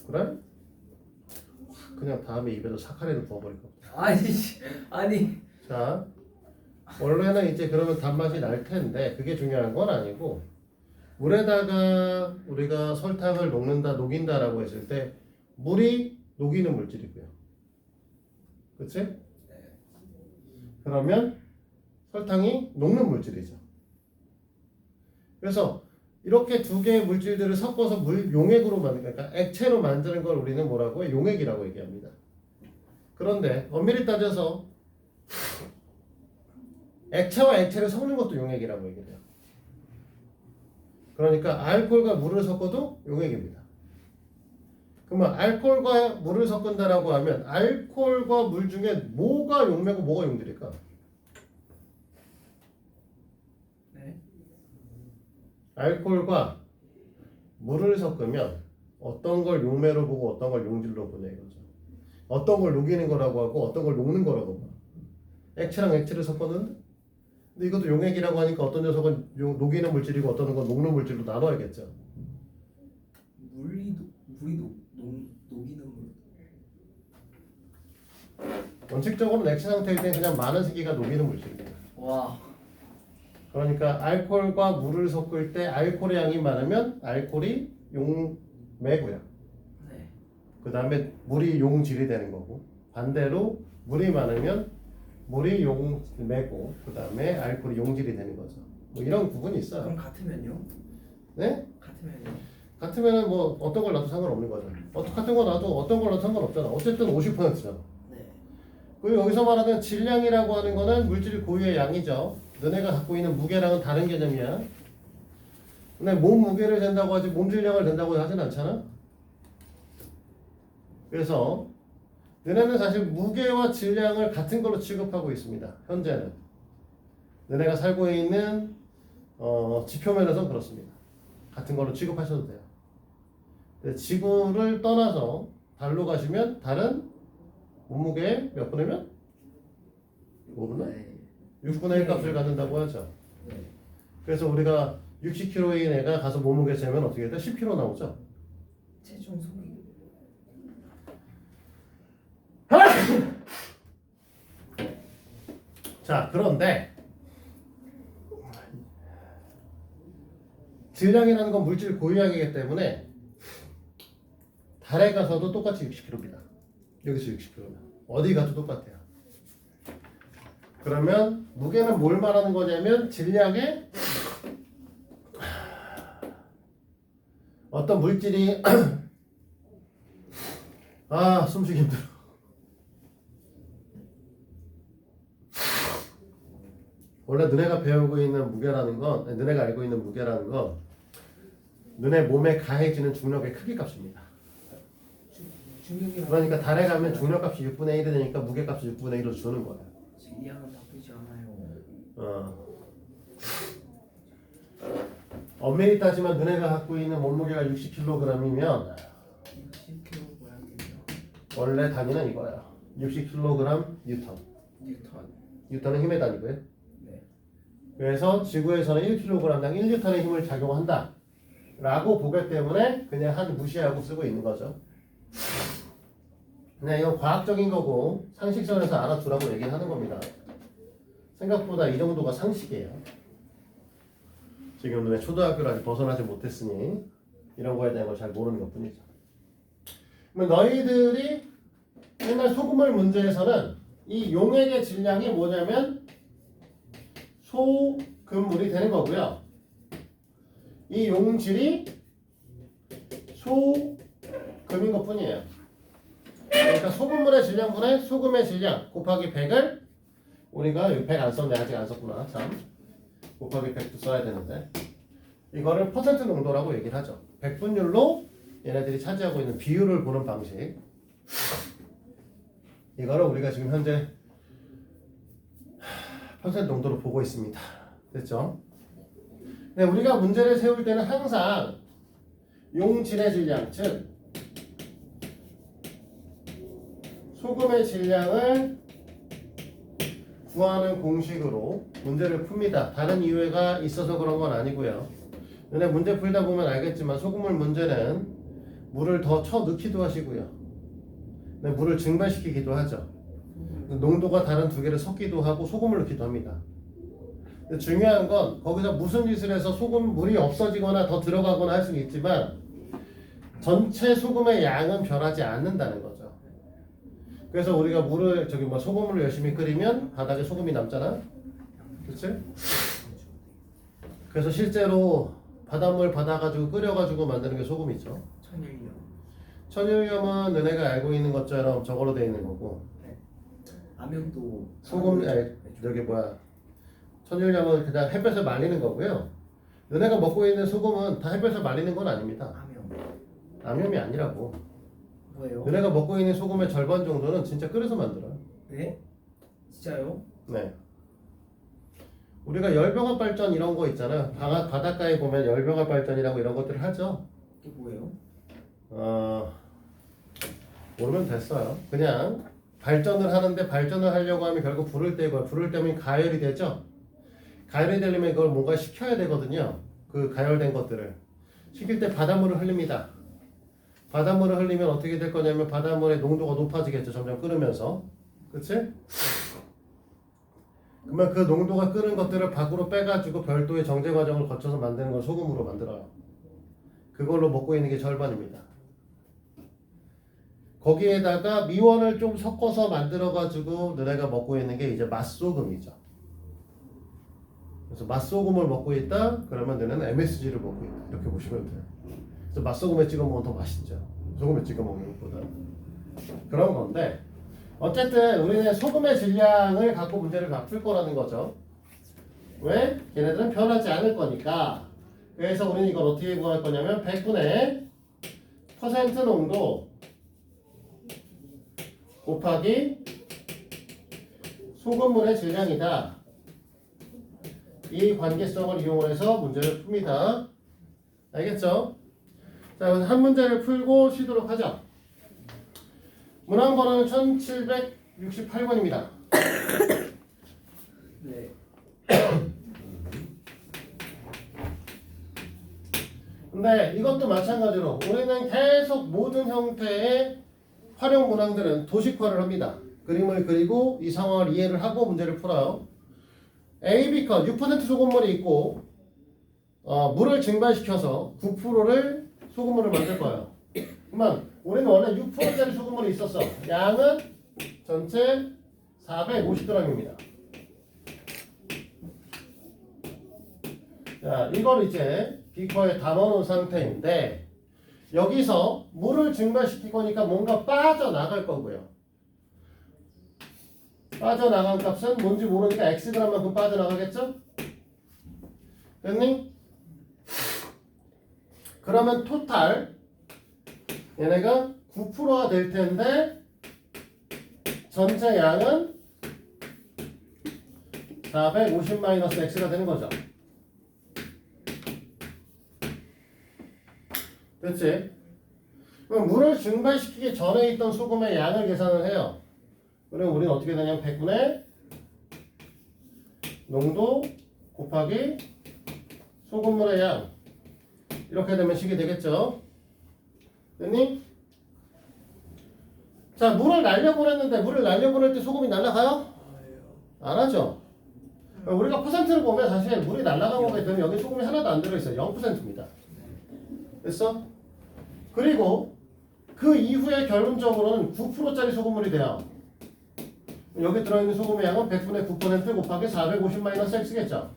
그래? 그냥 다음에 입에서 사카린을 부어버릴 거. 아니. 자, 원래는 이제 그러면 단맛이 날 텐데 그게 중요한 건 아니고 물에다가 우리가 설탕을 녹인다라고 했을 때 물이 녹이는 물질이고요. 그치? 그러면 설탕이 녹는 물질이죠. 그래서 이렇게 두 개의 물질들을 섞어서 용액으로 그러니까 액체로 만드는 걸 우리는 뭐라고 해요? 용액이라고 얘기합니다. 그런데 엄밀히 따져서 액체와 액체를 섞는 것도 용액이라고 얘기해요. 그러니까 알코올과 물을 섞어도 용액입니다. 그러면 알코올과 물을 섞는다라고 하면 알코올과 물 중에 뭐가 용매고 뭐가 용질일까? 네. 알코올과 물을 섞으면 어떤 걸 용매로 보고 어떤 걸 용질로 보냐 이거죠. 어떤 걸 녹이는 거라고 하고 어떤 걸 녹는 거라고 봐. 액체랑 액체를 섞었는데 근데 이것도 용액이라고 하니까 어떤 녀석은 녹이는 물질이고 어떤 건 녹는 물질로 나눠야겠죠. 물이 녹이는 물. 원칙적으로는 액체 상태일 때 그냥 많은 세기가 녹이는 물질입니다. 와. 그러니까 알코올과 물을 섞을 때 알코올의 양이 많으면 알코올이 용매고요. 네. 그 다음에 물이 용질이 되는 거고 반대로 물이 많으면 물이 용매고 그 다음에 알코올이 용질이 되는 거죠. 뭐 이런 부분이 있어요. 그럼 같으면요? 네? 같으면요? 같으면은 뭐 어떤 걸 놔도 상관없는 거죠. 같은 거 놔도 어떤 걸 놔도 상관없잖아. 어쨌든 50%잖아. 네. 그리고 여기서 말하는 질량이라고 하는 거는 물질 고유의 양이죠. 너네가 갖고 있는 무게랑은 다른 개념이야. 근데 몸 무게를 잰다고 하지 몸 질량을 잰다고 하진 않잖아. 그래서 너네는 사실 무게와 질량을 같은 걸로 취급하고 있습니다. 현재는 너네가 살고 있는 지표면에서는 그렇습니다. 같은 걸로 취급하셔도 돼요. 근데 지구를 떠나서 달로 가시면 달은 몸무게의 몇 분이면? 5분의? 네. 6분의 1 값을 갖는다고 하죠. 네. 그래서 우리가 60kg인 애가 가서 몸무게 재면 어떻게 돼? 10kg 나오죠. 체중 소비. 자, 그런데 질량이라는 건 물질 고유량이기 때문에 달에 가서도 똑같이 60kg입니다. 여기서 60kg면 어디 가도 똑같아요. 그러면 무게는 뭘 말하는 거냐면 질량의 어떤 물질이 숨쉬기 힘들어. 원래 너네가 배우고 있는 무게라는 건, 너네가 알고 있는 무게라는 건 너네 몸에 가해지는 중력의 크기 값입니다. 충격이랑 그러니까 달에 가면 중력값이 6분의 1이 되니까 무게값이 6분의 1로 주는 거야. 질량은 바뀌지 않아요. 엄밀히 따지면 너네가 갖고 있는 몸무게가 60kg이면 60kg 모양이에요. 원래 단위는 이거야. 60kg 뉴턴. 뉴턴. 뉴턴은 힘의 단위고요. 네. 그래서 지구에서는 1kg당 1뉴턴의 힘을 작용한다 라고 보기 때문에 그냥 한 무시하고 쓰고 있는 거죠. 그냥 이건 과학적인 거고 상식선에서 알아두라고 얘기를 하는 겁니다. 생각보다 이 정도가 상식이에요. 지금 너네 초등학교를 아직 벗어나지 못했으니 이런 거에 대한 걸 잘 모르는 것 뿐이죠. 그럼 너희들이 옛날 소금물 문제에서는 이 용액의 질량이 뭐냐면 소금물이 되는 거고요. 이 용질이 소금인 것 뿐이에요. 그러니까 소금물의 질량분의 소금의 질량 곱하기 100을 우리가 100 안 썼네. 아직 안 썼구나. 참. 곱하기 100도 써야 되는데 이거를 퍼센트 농도라고 얘기를 하죠. 백분율로 얘네들이 차지하고 있는 비율을 보는 방식. 이거를 우리가 지금 현재 퍼센트 농도로 보고 있습니다. 됐죠? 네, 우리가 문제를 세울 때는 항상 용질의 질량, 즉 소금의 질량을 구하는 공식으로 문제를 풉니다. 다른 이유가 있어서 그런 건 아니고요. 근데 문제 풀다 보면 알겠지만 소금물 문제는 물을 더 쳐넣기도 하시고요. 물을 증발시키기도 하죠. 농도가 다른 두 개를 섞기도 하고 소금을 넣기도 합니다. 근데 중요한 건 거기서 무슨 짓을 해서 소금물이 없어지거나 더 들어가거나 할 수는 있지만 전체 소금의 양은 변하지 않는다는 거죠. 그래서 우리가 물을 소금물을 열심히 끓이면 바닥에 소금이 남잖아. 그렇지? 그래서 실제로 바닷물 받아가지고 끓여가지고 만드는 게 소금이죠. 천일염. 천일염은 너네가 알고 있는 것처럼 저걸로 되어 있는 거고. 네. 암염도 소금, 천일염은 그냥 햇볕에 말리는 거고요. 너네가 먹고 있는 소금은 다 햇볕에 말리는 건 아닙니다. 암염. 암염이 아니라고. 뭐예요? 너네가 먹고 있는 소금의 절반 정도는 진짜 끓여서 만들어요. 네? 진짜요? 네. 우리가 열병합 발전 이런 거 있잖아요. 바닷가에 보면 열병합 발전이라고 이런 것들을 하죠. 이게 뭐예요? 모르면 됐어요. 그냥 발전을 하는데 발전을 하려고 하면 결국 불을 떼고 불을 떼면 가열이 되죠. 가열이 되려면 그걸 뭔가 식혀야 되거든요. 그 가열된 것들을 식힐 때 바닷물을 흘립니다. 바닷물을 흘리면 어떻게 될 거냐면 바닷물의 농도가 높아지겠죠. 점점 끓으면서. 그치? 그러면 그 농도가 끓은 것들을 밖으로 빼가지고 별도의 정제 과정을 거쳐서 만드는 걸 소금으로 만들어요. 그걸로 먹고 있는 게 절반입니다. 거기에다가 미원을 좀 섞어서 만들어가지고 너네가 먹고 있는 게 이제 맛소금이죠. 그래서 맛소금을 먹고 있다? 그러면 너네는 MSG를 먹고 있다. 이렇게 보시면 돼요. 그래서 맛소금에 찍어 먹으면 더 맛있죠. 소금에 찍어 먹는 것보다. 그런 건데 어쨌든 우리는 소금의 질량을 갖고 문제를 풀 거라는 거죠. 왜? 걔네들은 변하지 않을 거니까. 그래서 우리는 이걸 어떻게 구할 거냐면 100분의 퍼센트 농도 곱하기 소금물의 질량이다. 이 관계성을 이용해서 문제를 풉니다. 알겠죠? 자, 그래서 한 문제를 풀고 쉬도록 하죠. 문항 번호는 1768번입니다. 네. 근데 이것도 마찬가지로 우리는 계속 모든 형태의 활용 문항들은 도식화를 합니다. 그림을 그리고 이 상황을 이해를 하고 문제를 풀어요. A, B컷 6% 소금물이 있고 물을 증발시켜서 9%를 소금물을 만들 거예요. 그러면 우리는 원래 6%짜리 소금물이 있었어. 양은 전체 450g입니다. 자, 이걸 이제 비커에 담아놓은 상태인데 여기서 물을 증발시킬 거니까 뭔가 빠져나갈 거고요. 빠져나간 값은 뭔지 모르니까 xg만큼 빠져나가겠죠? 됐니? 그러면 토탈 얘네가 9%가 될 텐데 전체 양은 450 마이너스 x가 되는 거죠. 됐지? 그럼 물을 증발시키기 전에 있던 소금의 양을 계산을 해요. 그럼 우리는 어떻게 되냐면 100분의 농도 곱하기 소금물의 양 이렇게 되면 식이 되겠죠. 됐니? 자, 물을 날려보냈는데 물을 날려보낼 때 소금이 날아가요? 안 하죠. 우리가 퍼센트를 보면 사실 물이 날아간 거에 되면 여기 소금이 하나도 안 들어있어요. 0%입니다. 됐어? 그리고 그 이후에 결론적으로는 9%짜리 소금물이 돼요. 여기 들어있는 소금의 양은 100분의 9% 곱하기 450 마이너스 x겠죠.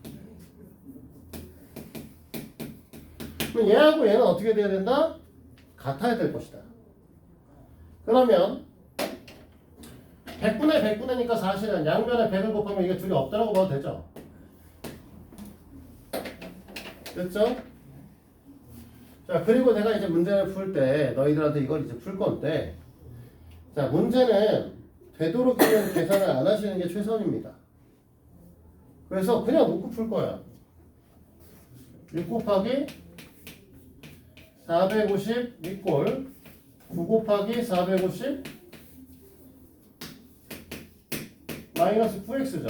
그럼 얘하고 얘는 어떻게 돼야 된다? 같아야 될 것이다. 그러면 100분의 100분의니까 사실은 양변에 100을 곱하면 이게 둘이 없다라고 봐도 되죠. 됐죠? 자, 그리고 내가 이제 문제를 풀 때 너희들한테 이걸 이제 풀 건데, 자, 문제는 되도록이면 계산을 안 하시는 게 최선입니다. 그래서 그냥 놓고 풀 거야. 6 곱하기 450 이꼴 9 곱하기 450 마이너스 9x죠.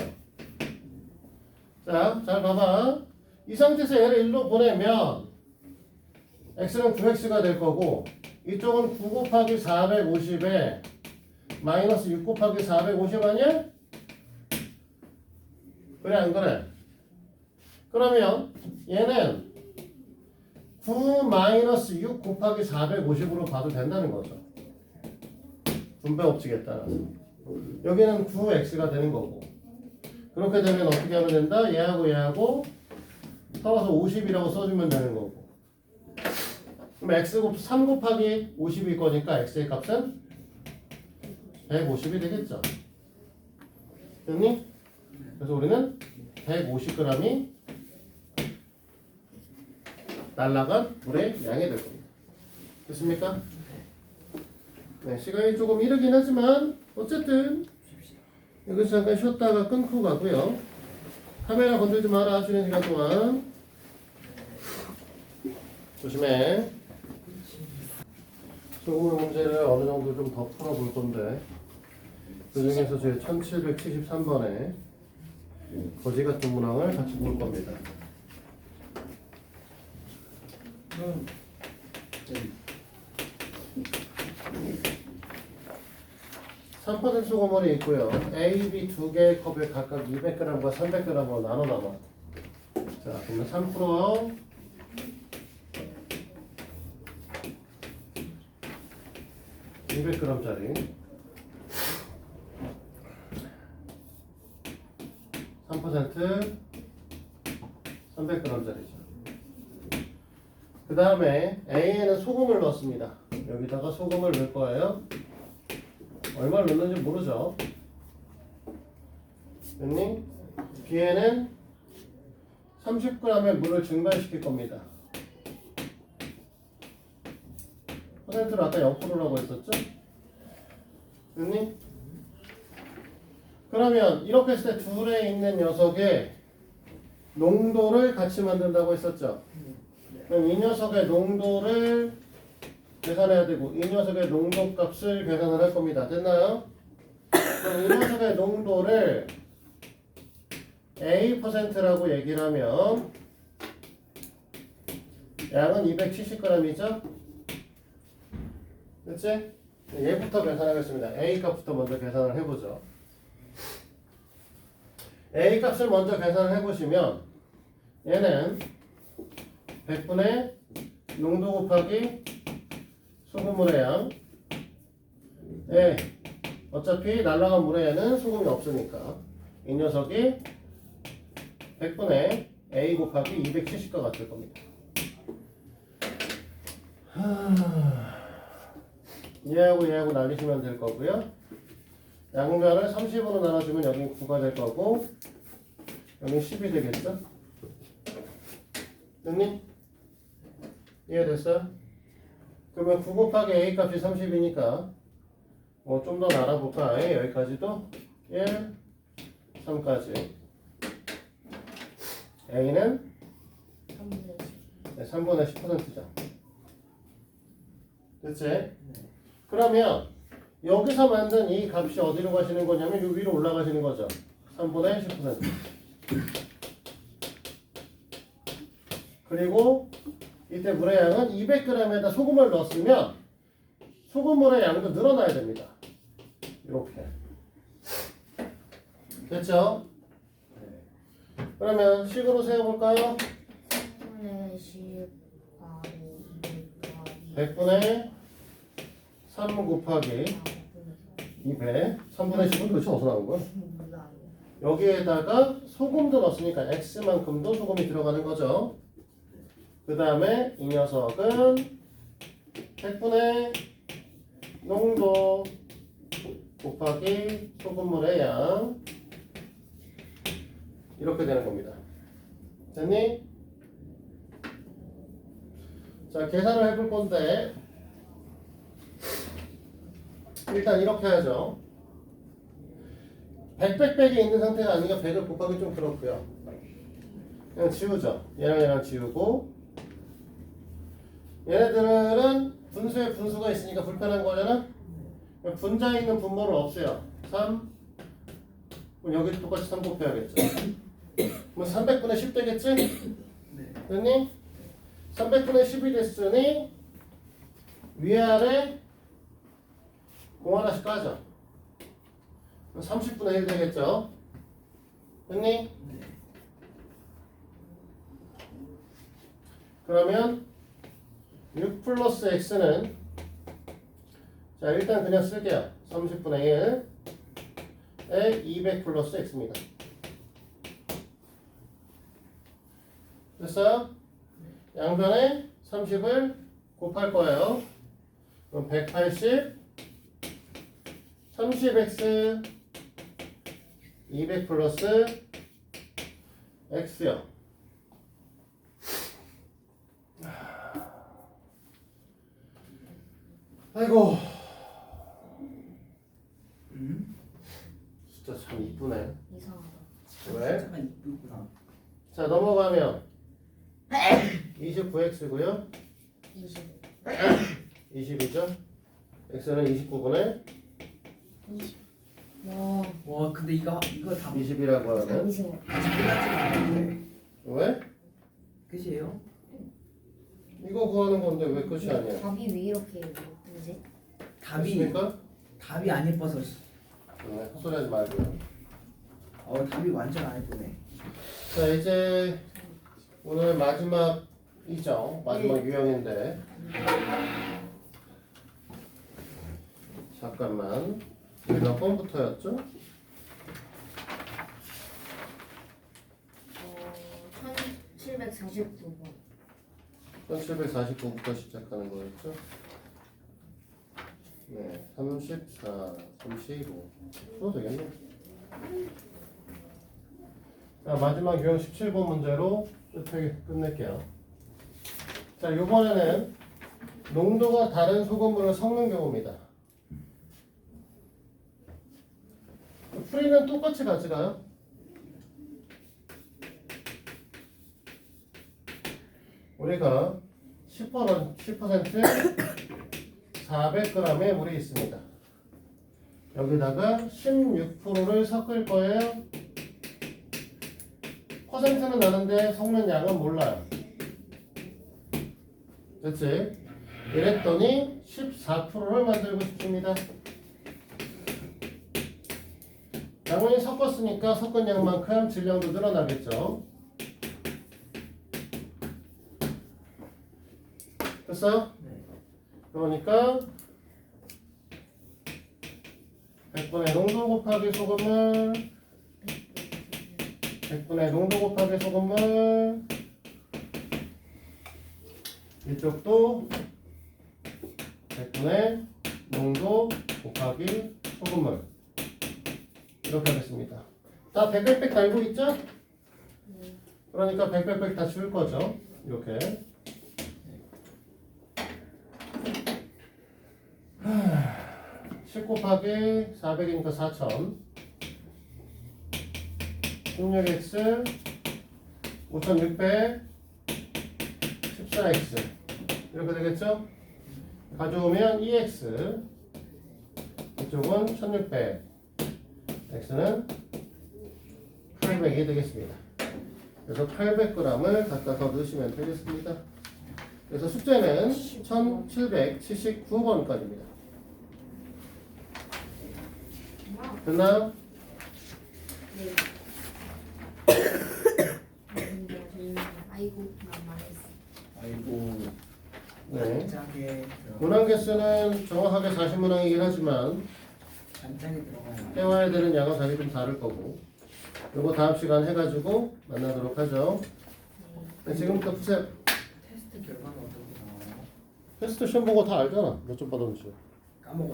자, 잘 봐봐. 이 상태에서 얘를 1로 보내면 x는 9x가 될 거고 이쪽은 9 곱하기 450에 마이너스 6 곱하기 450 아니야? 그래 안 그래? 그러면 얘는 9 마이너스 6 곱하기 450으로 봐도 된다는 거죠. 분배 법칙에 따라서 여기는 9x가 되는 거고 그렇게 되면 어떻게 하면 된다? 얘하고 얘하고 서로서 50이라고 써주면 되는 거고 그럼 x 3 곱하기 50일 거니까 x의 값은 150이 되겠죠. 됐니? 그래서 우리는 150g이 날라간 물의 양이 될 겁니다. 됐습니까? 네, 시간이 조금 이르긴 하지만 어쨌든 여기서 잠깐 쉬었다가 끊고 가고요. 카메라 건들지 마라. 쉬는 시간 동안 조심해. 소금의 문제를 어느 정도 좀 더 풀어볼 건데 그 중에서 제 1773번에 거지 같은 문항을 같이 볼 겁니다. 3% 소금물이 있고요. A, B 두 개의 컵에 각각 200g과 300g으로 나눠 남아. 자, 그러면 3% 200g짜리 3% 300g짜리죠. 그 다음에 A에는 소금을 넣습니다. 여기다가 소금을 넣을 거예요. 얼마를 넣는지 모르죠. 됐니? B에는 30g의 물을 증발시킬 겁니다. 퍼센트를 아까 0%라고 했었죠? 됐니? 그러면 이렇게 했을 때 둘에 있는 녀석의 농도를 같이 만든다고 했었죠? 그럼 이 녀석의 농도를 계산해야 되고 이 녀석의 농도 값을 계산을 할 겁니다. 됐나요? 그럼 이 녀석의 농도를 A%라고 얘기를 하면 양은 270g이죠? 됐지? 얘부터 계산하겠습니다. A 값부터 먼저 계산을 해보죠. A 값을 먼저 계산을 해보시면 얘는 100분의 농도 곱하기 소금물의 양 어차피 날아간 물에는 소금이 없으니까 이 녀석이 100분의 A 곱하기 270과 같을 겁니다. 얘하고 나누시면 될 거고요. 양변을 30으로 나눠주면 여기 9가 될 거고 여기 10이 되겠죠? 됐니? 이해됐어요? 그러면 9 곱하기 A 값이 30이니까 뭐 좀 더 알아볼까? A 여기까지도 1, 3까지 A는 3분의 10%죠. 됐지? 그러면 여기서 만든 이 값이 어디로 가시는 거냐면 이 위로 올라가시는 거죠. 3분의 10%. 그리고 이때 물의 양은 200g에다 소금을 넣었으면 소금물의 양도 늘어나야 됩니다. 이렇게. 됐죠? 그러면 식으로 세워볼까요? 3분의 10 곱하기 200 100분의 3 곱하기 200 3분의 10은 도대체 어디서 나온 거야? 여기에다가 소금도 넣었으니까 X만큼도 소금이 들어가는 거죠. 그 다음에 이 녀석은 100분의 농도 곱하기 소금물의 양 이렇게 되는 겁니다. 됐니? 자, 계산을 해볼 건데 일단 이렇게 하죠. 100이 있는 상태가 아니라 100을 곱하기 좀 그렇고요. 그냥 지우죠. 얘랑 지우고 얘네들은 분수에 분수가 있으니까 불편한 거잖아. 분자에 있는 분모를 없애요. 3 그럼 여기도 똑같이 3 곱해야겠죠. 그럼 300분의 10 되겠지? 됐니? 300분의 10이 됐으니 위아래 공 하나씩 까죠. 30분의 1 되겠죠. 됐니? 그러면 6 플러스 x는 자 일단 그냥 쓸게요. 30분의 1에 200 플러스 x입니다. 됐어요? 양변에 30을 곱할 거예요. 그럼 180 30x 200 플러스 x요. 아이고 진짜 참 이쁘네. 이상하다. 왜? 잠깐 이쁘구나. 자 넘어가면 29x고요 20 20이죠 x는 29분의 20 와 와 근데 이거 다 20이라고 하면 잠시만 왜? 끝이에요? 이거 구하는 건데 왜 끝이 아니야? 답이 왜 이렇게 예쁘지? 됐습니까? 답이 안 예뻐서. 헛소리 하지 말고요. 답이 완전 안 예쁘네. 자 이제 오늘 마지막이죠. 마지막 유형인데 잠깐만 우리 몇 번부터였죠? 1749번 1749부터 시작하는 거였죠? 네, 34, 35 써도 되겠네. 자, 마지막 유형 17번 문제로 끝낼게요. 자, 이번에는 농도가 다른 소금물을 섞는 경우입니다. 풀이는 똑같이 가져가요. 우리가 10% 400g의 물이 있습니다. 여기다가 16%를 섞을 거예요. 퍼센트는 아는데 섞는 양은 몰라요. 됐지? 이랬더니 14%를 만들고 싶습니다. 당연히 섞었으니까 섞은 양만큼 질량도 늘어나겠죠. 됐어요? 그러니까 100분의 농도 곱하기 소금을 100분의 농도 곱하기 소금물. 이쪽도 100분의 농도 곱하기 소금물. 이렇게 하겠습니다. 다 100, 달고 있죠? 네. 그러니까 100 다 지울 거죠. 이렇게. 10 곱하기 400이니까 4000. 16x 5600 14x 이렇게 되겠죠? 가져오면 2x 이쪽은 1600 x는 800이 되겠습니다. 그래서 800g을 갖다 더 넣으시면 되겠습니다. 그래서 숙제는 1779번까지입니다. 됐나요? 네. 아이고 난 말했어. 아이고 네. 반짝에 문항 개수는 정확하게 40문항이긴 하지만 반짝에 들어가요. 해와야 되는 양은 사실 좀 다를 거고 요거 다음 시간 해가지고 만나도록 하죠. 네, 지금부터 푸세요. 테스트 결과는 어떻게 나와요? 테스트 시험 보고 다 알잖아. 몇 점 받았는지.